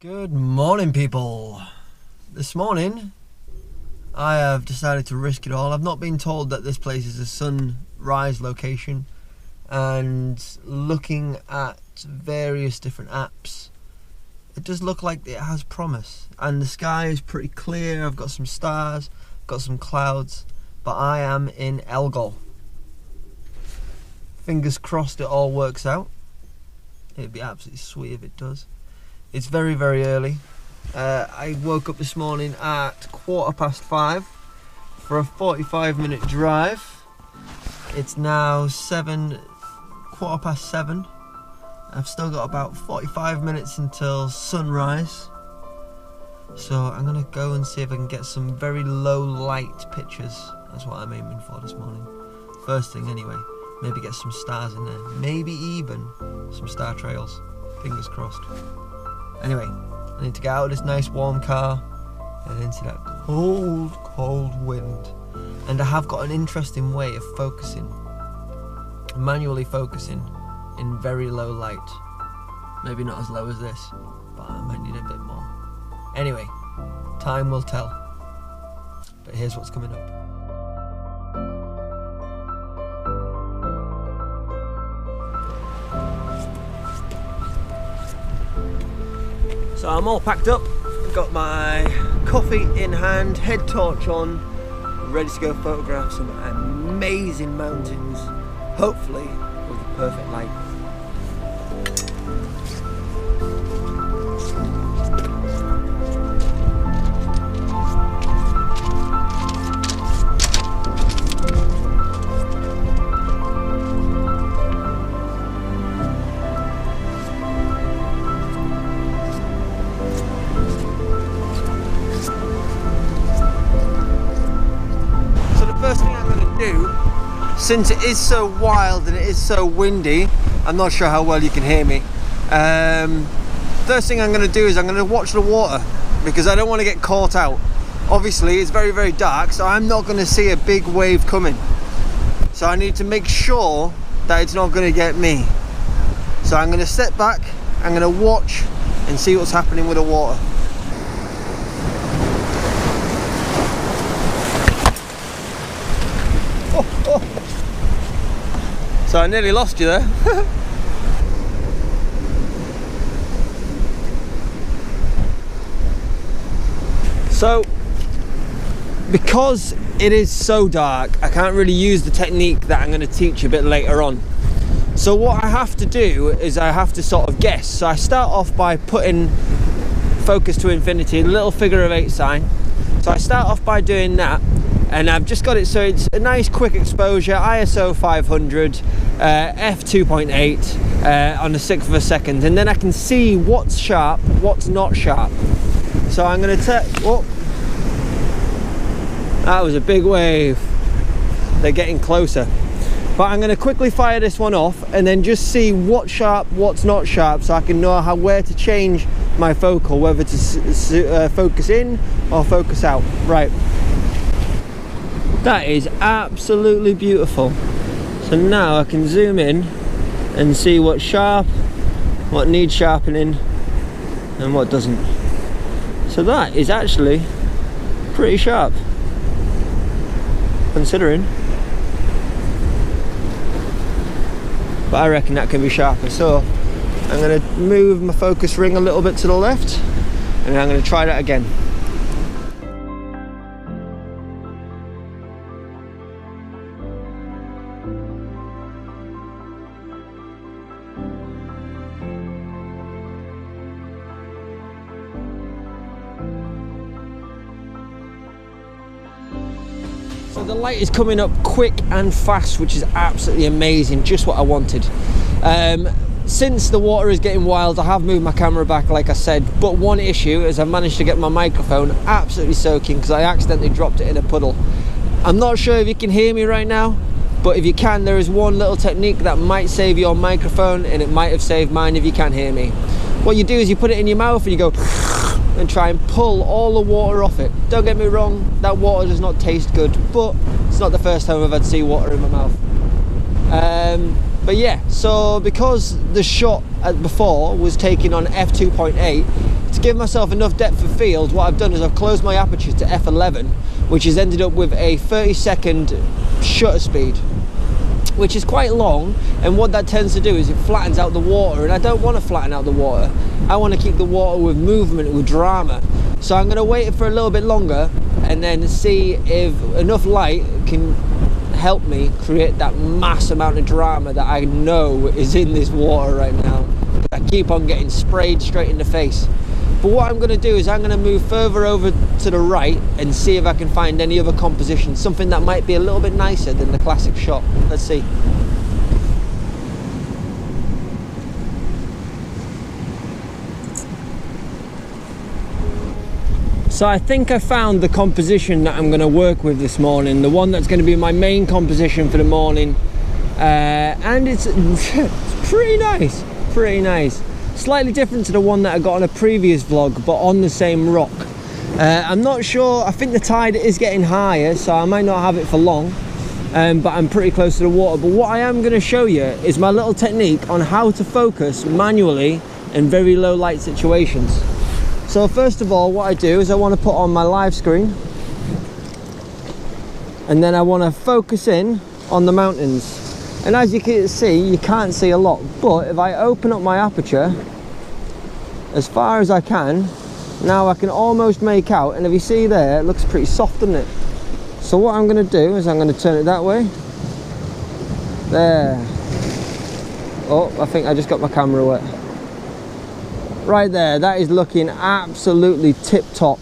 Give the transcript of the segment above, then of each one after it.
Good morning, people. This morning I have decided to risk it all. I've not been told that this place is a sunrise location, and looking at various different apps, it does look like it has promise, and the sky is pretty clear. I've got some stars, got some clouds, but I am in Elgol. Fingers crossed it all works out. It'd be absolutely sweet if it does. It's very, very early. I woke up this morning at 5:15 for a 45-minute drive. It's now 7:15. I've still got about 45 minutes until sunrise. So I'm gonna go and see if I can get some very low light pictures. That's what I'm aiming for this morning. First thing anyway. Maybe get some stars in there. Maybe even some star trails. Fingers crossed. Anyway, I need to get out of this nice warm car and into that cold, cold wind. And I have got an interesting way of focusing, manually focusing in very low light. Maybe not as low as this, but I might need a bit more. Anyway, time will tell. But here's what's coming up. So I'm all packed up, got my coffee in hand, head torch on, ready to go photograph some amazing mountains, hopefully with the perfect light. Since it is so wild and it is so windy, I'm not sure how well you can hear me. First thing I'm going to do is I'm going to watch the water, because I don't want to get caught out. Obviously it's very, very dark, so I'm not going to see a big wave coming. So I need to make sure that it's not going to get me. So I'm going to step back, I'm going to watch and see what's happening with the water. So I nearly lost you there. So, because it is so dark, I can't really use the technique that I'm going to teach a bit later on. So what I have to do is I have to sort of guess. So I start off by putting focus to infinity, a little figure of 8 sign. So I start off by doing that. And I've just got it so it's a nice quick exposure, ISO 500, f2.8 on the 6th of a second, and then I can see what's sharp, what's not sharp. So I'm going to whoa, that was a big wave. They're getting closer, but I'm going to quickly fire this one off and then just see what's sharp, what's not sharp, so I can know where to change my focal, whether to focus in or focus out. Right. That is absolutely beautiful. So now I can zoom in and see what's sharp, what needs sharpening, and what doesn't. So that is actually pretty sharp, considering. But I reckon that can be sharper. So I'm going to move my focus ring a little bit to the left, and I'm going to try that again. So the light is coming up quick and fast, which is absolutely amazing, just what I wanted. Since the water is getting wild, I have moved my camera back, like I said, but one issue is I've managed to get my microphone absolutely soaking because I accidentally dropped it in a puddle. I'm not sure if you can hear me right now, but if you can, there is one little technique that might save your microphone, and it might have saved mine if you can't hear me. What you do is you put it in your mouth and you go and try and pull all the water off it. Don't get me wrong, that water does not taste good, but it's not the first time I've had seawater in my mouth. But yeah, so because the shot before was taken on f2.8, to give myself enough depth of field, what I've done is I've closed my aperture to f11, which has ended up with a 30-second shutter speed, which is quite long, and what that tends to do is it flattens out the water, and I don't want to flatten out the water. I want to keep the water with movement, with drama. So I'm going to wait for a little bit longer and then see if enough light can help me create that mass amount of drama that I know is in this water right now. I keep on getting sprayed straight in the face. But what I'm going to do is I'm going to move further over to the right and see if I can find any other composition, something that might be a little bit nicer than the classic shot. Let's see. So I think I found the composition that I'm going to work with this morning, the one that's going to be my main composition for the morning, and it's pretty nice. Slightly different to the one that I got on a previous vlog, but on the same rock. I'm not sure, I think the tide is getting higher, so I might not have it for long, but I'm pretty close to the water. But what I am going to show you is my little technique on how to focus manually in very low light situations. So first of all, what I do is I want to put on my live screen, and then I want to focus in on the mountains. And as you can see, you can't see a lot, but if I open up my aperture as far as I can, now I can almost make out, and if you see there, it looks pretty soft, doesn't it? So what I'm going to do is I'm going to turn it that way. There. Oh, I think I just got my camera wet. Right there, that is looking absolutely tip-top.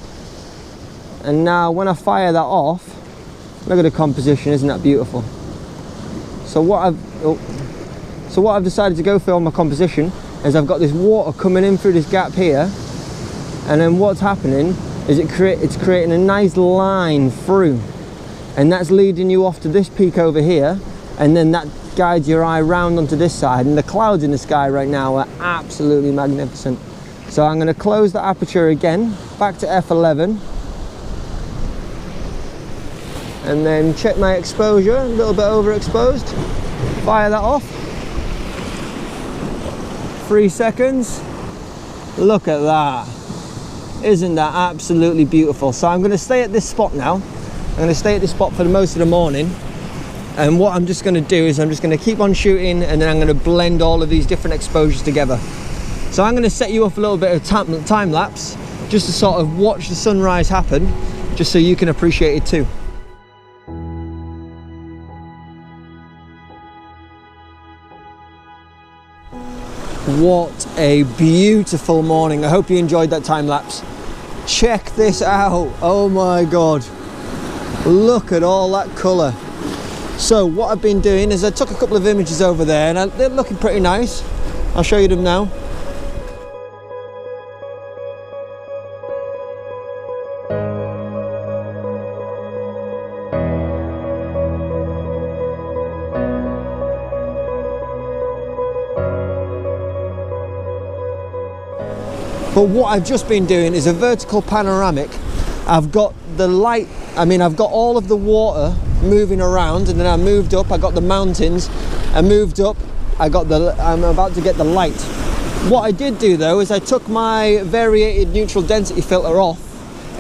And now when I fire that off, look at the composition, isn't that beautiful? So what I've decided to go for on my composition is I've got this water coming in through this gap here, and then what's happening is it's creating a nice line through, and that's leading you off to this peak over here, and then that guides your eye round onto this side. And the clouds in the sky right now are absolutely magnificent. So I'm going to close the aperture again, back to f11, and then check my exposure, a little bit overexposed, fire that off, 3 seconds, look at that, isn't that absolutely beautiful? So I'm going to stay at this spot now, I'm going to stay at this spot for most of the morning, and what I'm just going to do is I'm just going to keep on shooting, and then I'm going to blend all of these different exposures together. So I'm going to set you up a little bit of time lapse, just to sort of watch the sunrise happen, just so you can appreciate it too. What a beautiful morning. I hope you enjoyed that time lapse. Check this out. Oh my god, look at all that colour. So what I've been doing is I took a couple of images over there, and they're looking pretty nice. I'll show you them now. But what I've just been doing is a vertical panoramic. I've got the light, I've got all of the water moving around, and then I moved up, I got the mountains, I moved up, I'm about to get the light. What I did do though is I took my variated neutral density filter off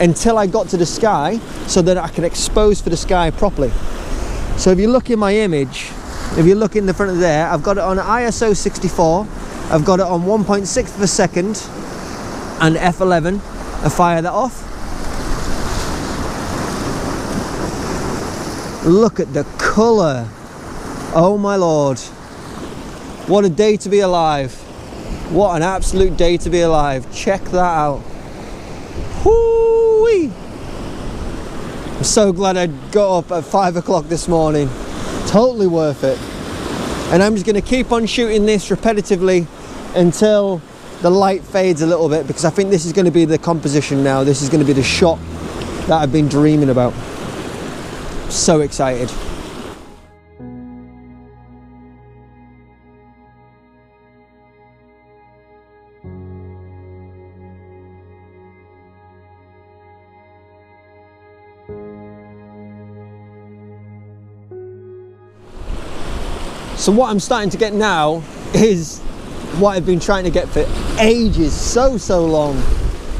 until I got to the sky, so that I can expose for the sky properly. So if you look in my image, if you look in the front of there, I've got it on ISO 64, I've got it on 1.6 of a second, and f11, I fire that off. Look at the colour. Oh my lord, what a day to be alive. What an absolute day to be alive. Check that out. Whoo-wee. I'm so glad I got up at 5 o'clock this morning. Totally worth it. And I'm just going to keep on shooting this repetitively until the light fades a little bit, because I think this is going to be the composition now. This is going to be the shot that I've been dreaming about. So excited. So what I'm starting to get now is what I've been trying to get for ages, so long.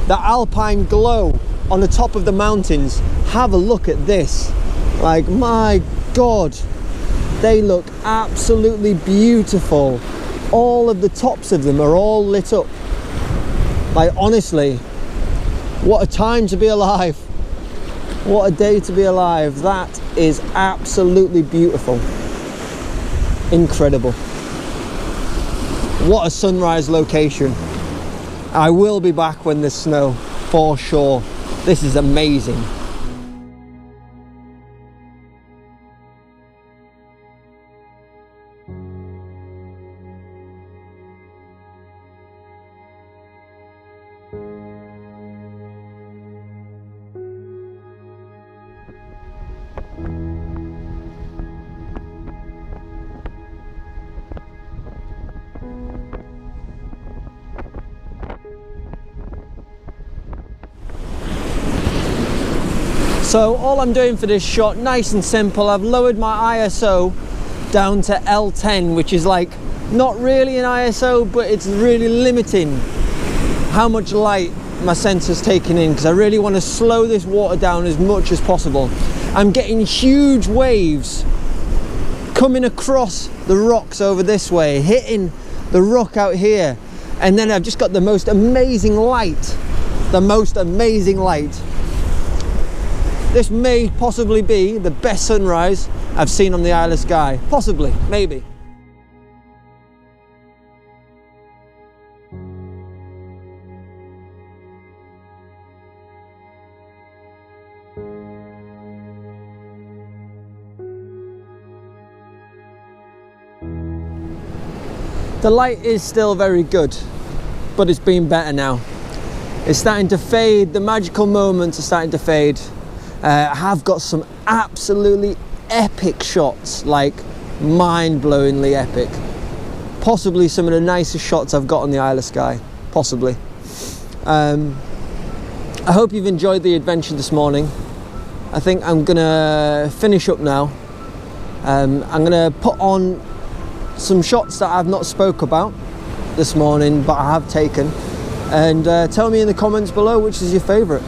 the alpine glow on the top of the mountains. Have a look at this. Like, my God, they look absolutely beautiful. All of the tops of them are all lit up. Like, honestly, what a time to be alive. What a day to be alive. That is absolutely beautiful. Incredible. What a sunrise location. I will be back when there's snow, for sure. This is amazing. So all I'm doing for this shot, nice and simple, I've lowered my ISO down to L10, which is like not really an ISO, but it's really limiting how much light my sensor's taking in, because I really want to slow this water down as much as possible. I'm getting huge waves coming across the rocks over this way, hitting the rock out here, and then I've just got the most amazing light. The most amazing light. This may possibly be the best sunrise I've seen on the Isle of Skye. Possibly, maybe. The light is still very good, but it's been better now. It's starting to fade, the magical moments are starting to fade. I have got some absolutely epic shots, like mind-blowingly epic. Possibly some of the nicest shots I've got on the Isle of Skye, possibly. I hope you've enjoyed the adventure this morning. I think I'm gonna finish up now. I'm gonna put on some shots that I've not spoke about this morning, but I have taken. And tell me in the comments below which is your favourite.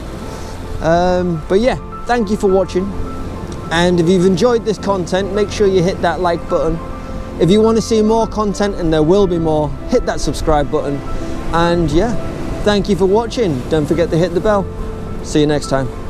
But yeah, thank you for watching, and if you've enjoyed this content, make sure you hit that like button. If you want to see more content, and there will be more, hit that subscribe button. And yeah, thank you for watching. Don't forget to hit the bell. See you next time.